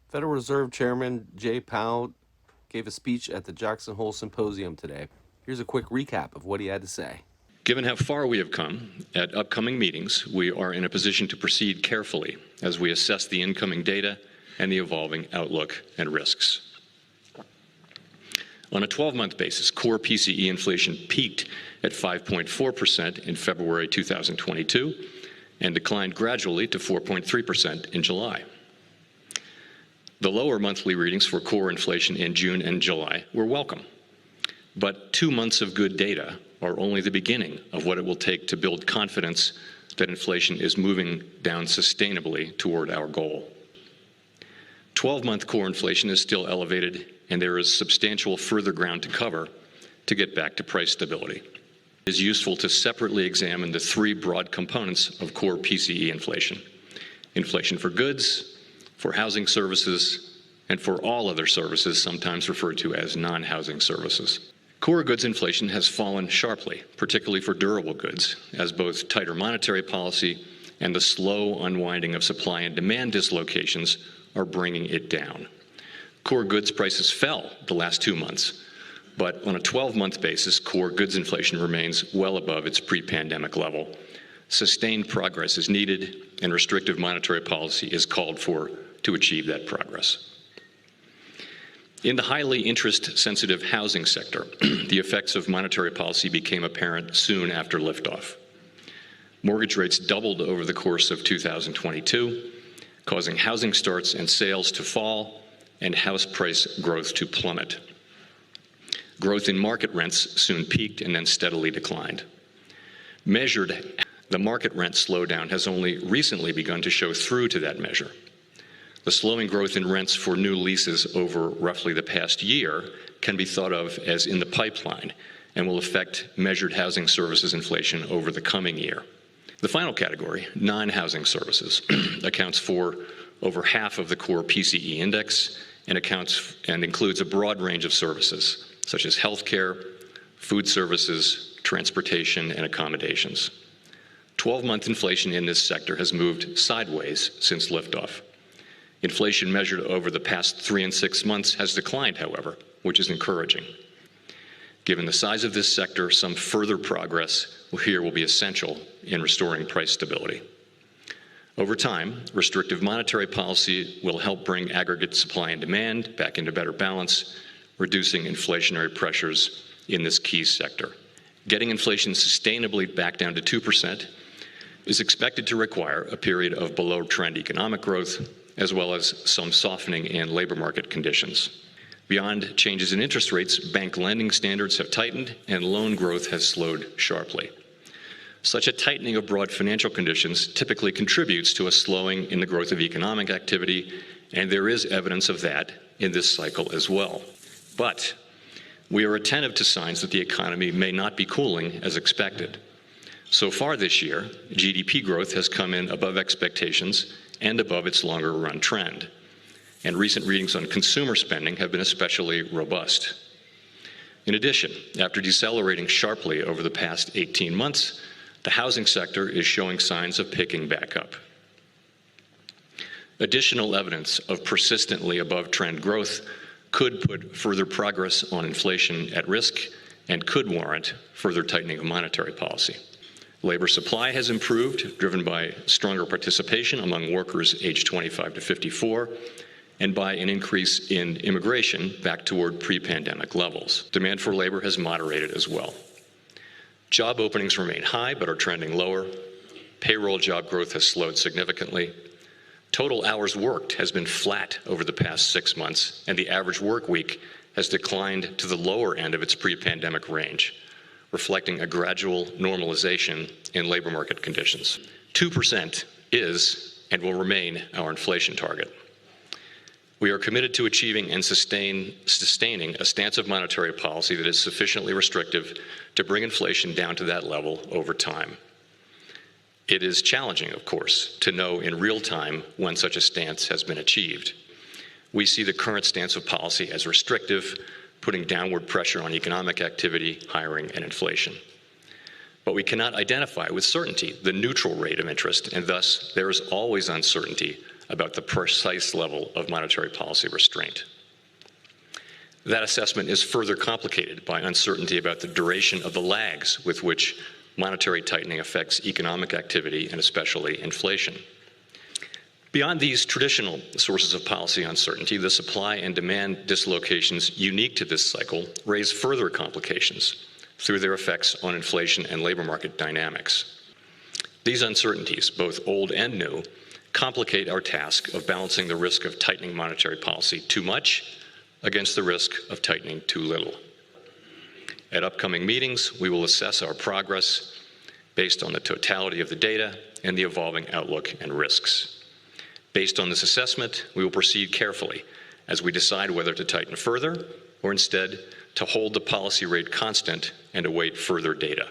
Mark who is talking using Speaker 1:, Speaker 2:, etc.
Speaker 1: Federal Reserve Chairman Jay Powell gave a speech at the Jackson Hole Symposium today. Here's a quick recap of what he had to say.
Speaker 2: Given how far we have come, at upcoming meetings, we are in a position to proceed carefully as we assess the incoming data and the evolving outlook and risks. On a 12-month basis, core PCE inflation peaked at 5.4% in February 2022 and declined gradually to 4.3% in July. The lower monthly readings for core inflation in June and July were welcome, but 2 months of good data are only the beginning of what it will take to build confidence that inflation is moving down sustainably toward our goal. 12-month core inflation is still elevated, and there is substantial further ground to cover to get back to price stability. It is useful to separately examine the three broad components of core PCE inflation: inflation for goods, for housing services, and for all other services, sometimes referred to as non-housing services. Core goods inflation has fallen sharply, particularly for durable goods, as both tighter monetary policy and the slow unwinding of supply and demand dislocations are bringing it down. Core goods prices fell the last 2 months, but on a 12-month basis, core goods inflation remains well above its pre-pandemic level. Sustained progress is needed, and restrictive monetary policy is called for to achieve that progress. In the highly interest-sensitive housing sector, the effects of monetary policy became apparent soon after liftoff. Mortgage rates doubled over the course of 2022, causing housing starts and sales to fall and house price growth to plummet. Growth in market rents soon peaked and then steadily declined. Measured, the market rent slowdown has only recently begun to show through to that measure. The slowing growth in rents for new leases over roughly the past year can be thought of as in the pipeline and will affect measured housing services inflation over the coming year. The final category, non-housing services, accounts for over half of the core PCE index and includes a broad range of services, such as healthcare, food services, transportation, and accommodations. 12-month inflation in this sector has moved sideways since liftoff. Inflation measured over the past 3 and 6 months has declined, however, which is encouraging. Given the size of this sector, some further progress here will be essential in restoring price stability. Over time, restrictive monetary policy will help bring aggregate supply and demand back into better balance, reducing inflationary pressures in this key sector. Getting inflation sustainably back down to 2% is expected to require a period of below-trend economic growth, as well as some softening in labor market conditions. Beyond changes in interest rates, bank lending standards have tightened and loan growth has slowed sharply. Such a tightening of broad financial conditions typically contributes to a slowing in the growth of economic activity, and there is evidence of that in this cycle as well. But we are attentive to signs that the economy may not be cooling as expected. So far this year, GDP growth has come in above expectations and above its longer-run trend. And recent readings on consumer spending have been especially robust. In addition, after decelerating sharply over the past 18 months, the housing sector is showing signs of picking back up. Additional evidence of persistently above-trend growth could put further progress on inflation at risk and could warrant further tightening of monetary policy. Labor supply has improved, driven by stronger participation among workers aged 25 to 54, and by an increase in immigration back toward pre-pandemic levels. Demand for labor has moderated as well. Job openings remain high but are trending lower. Payroll job growth has slowed significantly. Total hours worked has been flat over the past 6 months, and the average work week has declined to the lower end of its pre-pandemic range, reflecting a gradual normalization in labor market conditions. 2% is and will remain our inflation target. We are committed to achieving and sustaining a stance of monetary policy that is sufficiently restrictive to bring inflation down to that level over time. It is challenging, of course, to know in real time when such a stance has been achieved. We see the current stance of policy as restrictive, putting downward pressure on economic activity, hiring, and inflation. But we cannot identify with certainty the neutral rate of interest, and thus there is always uncertainty about the precise level of monetary policy restraint. That assessment is further complicated by uncertainty about the duration of the lags with which monetary tightening affects economic activity and especially inflation. Beyond these traditional sources of policy uncertainty, the supply and demand dislocations unique to this cycle raise further complications through their effects on inflation and labor market dynamics. These uncertainties, both old and new, complicate our task of balancing the risk of tightening monetary policy too much against the risk of tightening too little. At upcoming meetings, we will assess our progress based on the totality of the data and the evolving outlook and risks. Based on this assessment, we will proceed carefully as we decide whether to tighten further or instead to hold the policy rate constant and await further data.